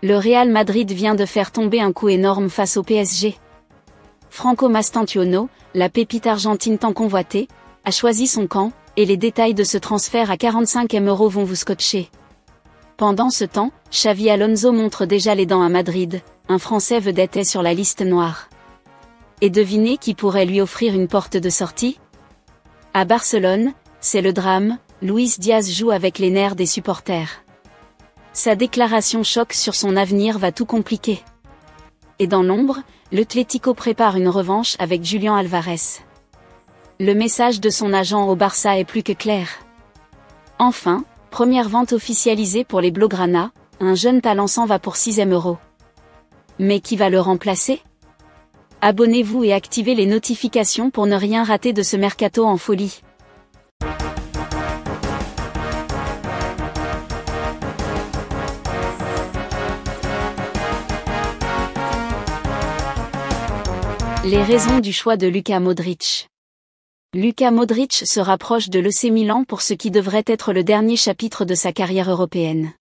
Le Real Madrid vient de faire tomber un coup énorme face au PSG. Franco Mastantuono, la pépite argentine tant convoitée, a choisi son camp, et les détails de ce transfert à 45 € vont vous scotcher. Pendant ce temps, Xavi Alonso montre déjà les dents à Madrid, un Français vedette est sur la liste noire. Et devinez qui pourrait lui offrir une porte de sortie? À Barcelone, c'est le drame, Luis Diaz joue avec les nerfs des supporters. Sa déclaration choc sur son avenir va tout compliquer. Et dans l'ombre, l'Atlético prépare une revanche avec Julián Álvarez. Le message de son agent au Barça est plus que clair. Enfin, première vente officialisée pour les Blaugrana, un jeune talent s'en va pour 6 €. Mais qui va le remplacer? Abonnez-vous et activez les notifications pour ne rien rater de ce mercato en folie. Les raisons du choix de Luka Modric. Luka Modric se rapproche de l'AC Milan pour ce qui devrait être le dernier chapitre de sa carrière européenne.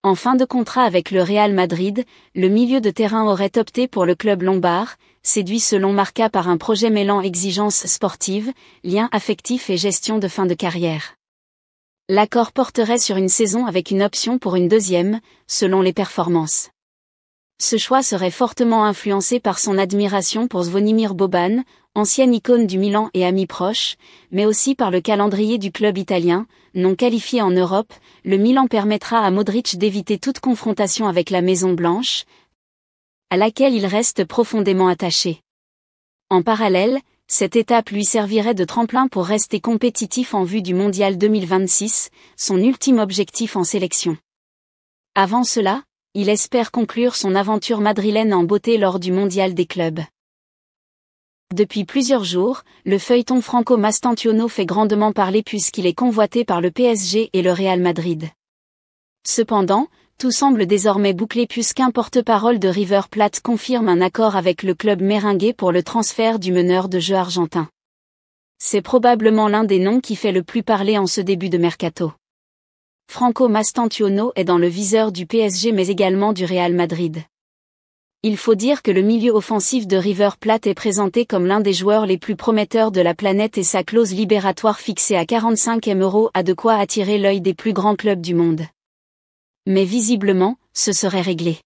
En fin de contrat avec le Real Madrid, le milieu de terrain aurait opté pour le club lombard, séduit selon Marca par un projet mêlant exigences sportives, liens affectifs et gestion de fin de carrière. L'accord porterait sur une saison avec une option pour une deuxième, selon les performances. Ce choix serait fortement influencé par son admiration pour Zvonimir Boban, ancienne icône du Milan et ami proche, mais aussi par le calendrier du club italien, non qualifié en Europe. Le Milan permettra à Modric d'éviter toute confrontation avec la Maison Blanche, à laquelle il reste profondément attaché. En parallèle, cette étape lui servirait de tremplin pour rester compétitif en vue du Mondial 2026, son ultime objectif en sélection. Avant cela, il espère conclure son aventure madrilène en beauté lors du Mondial des clubs. Depuis plusieurs jours, le feuilleton Franco Mastantuono fait grandement parler puisqu'il est convoité par le PSG et le Real Madrid. Cependant, tout semble désormais bouclé puisqu'un porte-parole de River Plate confirme un accord avec le club merengue pour le transfert du meneur de jeu argentin. C'est probablement l'un des noms qui fait le plus parler en ce début de mercato. Franco Mastantuono est dans le viseur du PSG mais également du Real Madrid. Il faut dire que le milieu offensif de River Plate est présenté comme l'un des joueurs les plus prometteurs de la planète et sa clause libératoire fixée à 45 € a de quoi attirer l'œil des plus grands clubs du monde. Mais visiblement, ce serait réglé.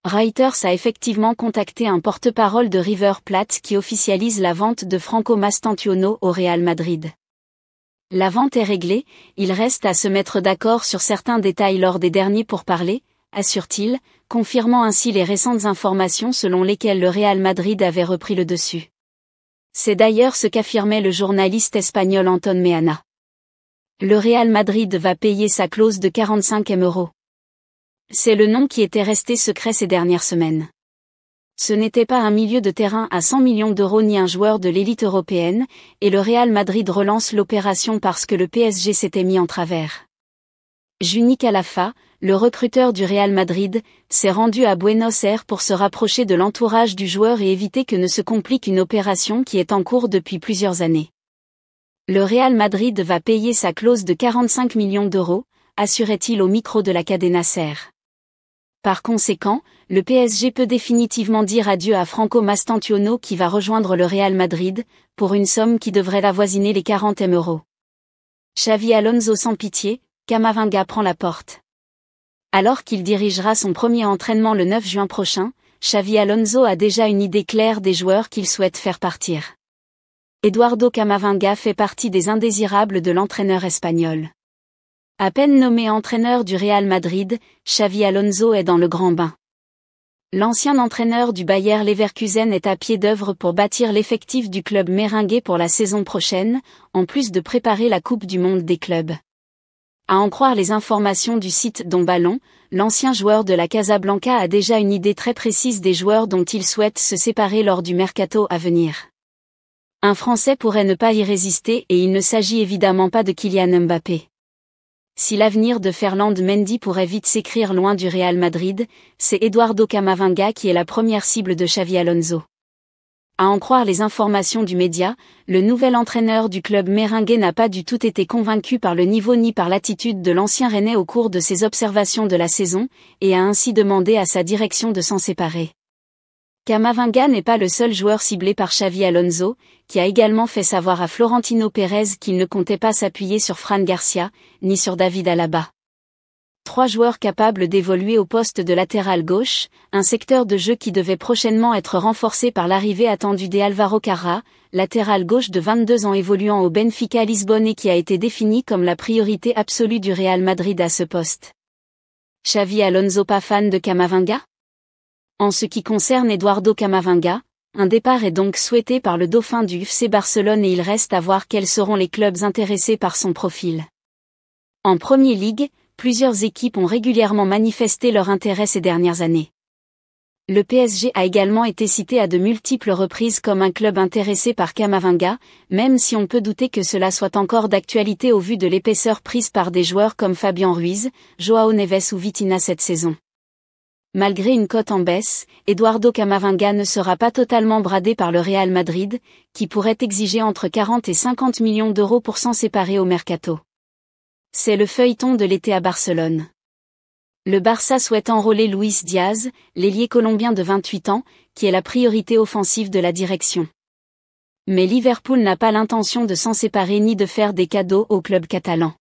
Reuters a effectivement contacté un porte-parole de River Plate qui officialise la vente de Franco Mastantuono au Real Madrid. La vente est réglée, il reste à se mettre d'accord sur certains détails lors des derniers pourparlers, assure-t-il, confirmant ainsi les récentes informations selon lesquelles le Real Madrid avait repris le dessus. C'est d'ailleurs ce qu'affirmait le journaliste espagnol Anton Meana. Le Real Madrid va payer sa clause de 45 €. C'est le nom qui était resté secret ces dernières semaines. Ce n'était pas un milieu de terrain à 100 millions € ni un joueur de l'élite européenne, et le Real Madrid relance l'opération parce que le PSG s'était mis en travers. Juni Calafa, le recruteur du Real Madrid, s'est rendu à Buenos Aires pour se rapprocher de l'entourage du joueur et éviter que ne se complique une opération qui est en cours depuis plusieurs années. Le Real Madrid va payer sa clause de 45 millions €, assurait-il au micro de la Cadena SER. Par conséquent, le PSG peut définitivement dire adieu à Franco Mastantuono qui va rejoindre le Real Madrid, pour une somme qui devrait avoisiner les 40 €. Xavi Alonso sans pitié, Camavinga prend la porte. Alors qu'il dirigera son premier entraînement le 9 juin prochain, Xavi Alonso a déjà une idée claire des joueurs qu'il souhaite faire partir. Eduardo Camavinga fait partie des indésirables de l'entraîneur espagnol. À peine nommé entraîneur du Real Madrid, Xavi Alonso est dans le grand bain. L'ancien entraîneur du Bayer Leverkusen est à pied d'œuvre pour bâtir l'effectif du club merengue pour la saison prochaine, en plus de préparer la Coupe du Monde des clubs. À en croire les informations du site Don Ballon, l'ancien joueur de la Casablanca a déjà une idée très précise des joueurs dont il souhaite se séparer lors du mercato à venir. Un Français pourrait ne pas y résister et il ne s'agit évidemment pas de Kylian Mbappé. Si l'avenir de Ferland Mendy pourrait vite s'écrire loin du Real Madrid, c'est Eduardo Camavinga qui est la première cible de Xavi Alonso. À en croire les informations du média, le nouvel entraîneur du club merengue n'a pas du tout été convaincu par le niveau ni par l'attitude de l'ancien Rennais au cours de ses observations de la saison, et a ainsi demandé à sa direction de s'en séparer. Camavinga n'est pas le seul joueur ciblé par Xavi Alonso, qui a également fait savoir à Florentino Pérez qu'il ne comptait pas s'appuyer sur Fran Garcia, ni sur David Alaba. 3 joueurs capables d'évoluer au poste de latéral gauche, un secteur de jeu qui devait prochainement être renforcé par l'arrivée attendue d'Álvaro Carrá, latéral gauche de 22 ans évoluant au Benfica Lisbonne et qui a été défini comme la priorité absolue du Real Madrid à ce poste. Xavi Alonso pas fan de Camavinga ? En ce qui concerne Eduardo Camavinga, un départ est donc souhaité par le dauphin du FC Barcelone et il reste à voir quels seront les clubs intéressés par son profil. En Premier League, plusieurs équipes ont régulièrement manifesté leur intérêt ces dernières années. Le PSG a également été cité à de multiples reprises comme un club intéressé par Camavinga, même si on peut douter que cela soit encore d'actualité au vu de l'épaisseur prise par des joueurs comme Fabian Ruiz, Joao Neves ou Vitinha cette saison. Malgré une cote en baisse, Eduardo Camavinga ne sera pas totalement bradé par le Real Madrid, qui pourrait exiger entre 40 et 50 millions d'euros pour s'en séparer au mercato. C'est le feuilleton de l'été à Barcelone. Le Barça souhaite enrôler Luis Diaz, l'ailier colombien de 28 ans, qui est la priorité offensive de la direction. Mais Liverpool n'a pas l'intention de s'en séparer ni de faire des cadeaux au club catalan.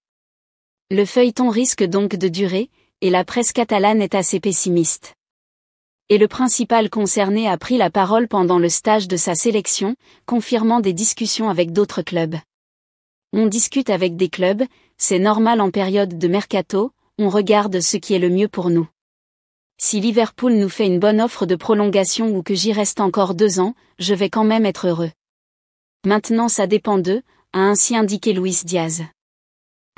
Le feuilleton risque donc de durer, et la presse catalane est assez pessimiste. Et le principal concerné a pris la parole pendant le stage de sa sélection, confirmant des discussions avec d'autres clubs. On discute avec des clubs, c'est normal en période de mercato, on regarde ce qui est le mieux pour nous. Si Liverpool nous fait une bonne offre de prolongation ou que j'y reste encore 2 ans, je vais quand même être heureux. Maintenant ça dépend d'eux, a ainsi indiqué Luis Diaz.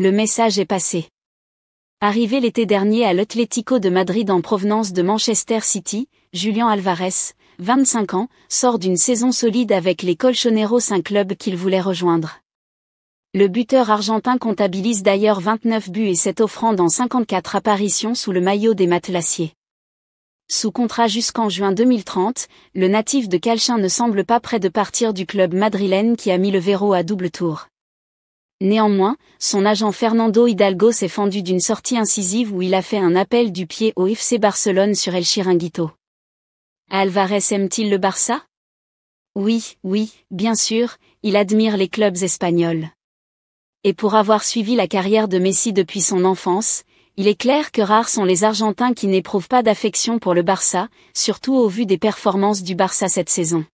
Le message est passé. Arrivé l'été dernier à l'Atlético de Madrid en provenance de Manchester City, Julián Álvarez, 25 ans, sort d'une saison solide avec les Colchoneros, un club qu'il voulait rejoindre. Le buteur argentin comptabilise d'ailleurs 29 buts et 7 offrandes en 54 apparitions sous le maillot des Matelassiers. Sous contrat jusqu'en juin 2030, le natif de Calchin ne semble pas près de partir du club madrilène qui a mis le verrou à double tour. Néanmoins, son agent Fernando Hidalgo s'est fendu d'une sortie incisive où il a fait un appel du pied au FC Barcelone sur El Chiringuito. Álvarez aime-t-il le Barça ? Oui, bien sûr, il admire les clubs espagnols. Et pour avoir suivi la carrière de Messi depuis son enfance, il est clair que rares sont les Argentins qui n'éprouvent pas d'affection pour le Barça, surtout au vu des performances du Barça cette saison.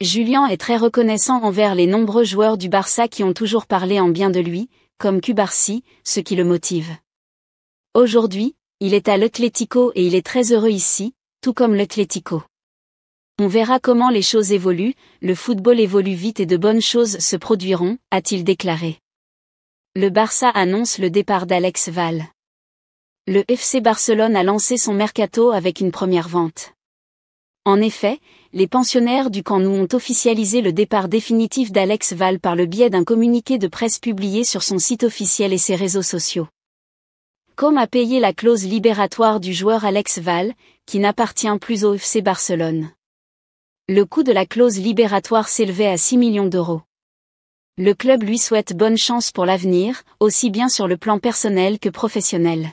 Julián est très reconnaissant envers les nombreux joueurs du Barça qui ont toujours parlé en bien de lui, comme Cubarsí, ce qui le motive. Aujourd'hui, il est à l'Atlético et il est très heureux ici, tout comme l'Atlético. On verra comment les choses évoluent, le football évolue vite et de bonnes choses se produiront, a-t-il déclaré. Le Barça annonce le départ d'Alex Val. Le FC Barcelone a lancé son mercato avec une première vente. En effet, les pensionnaires du Camp Nou ont officialisé le départ définitif d'Alex Val par le biais d'un communiqué de presse publié sur son site officiel et ses réseaux sociaux. Com a payé la clause libératoire du joueur Alex Val, qui n'appartient plus au FC Barcelone. Le coût de la clause libératoire s'élevait à 6 millions d'euros. Le club lui souhaite bonne chance pour l'avenir, aussi bien sur le plan personnel que professionnel.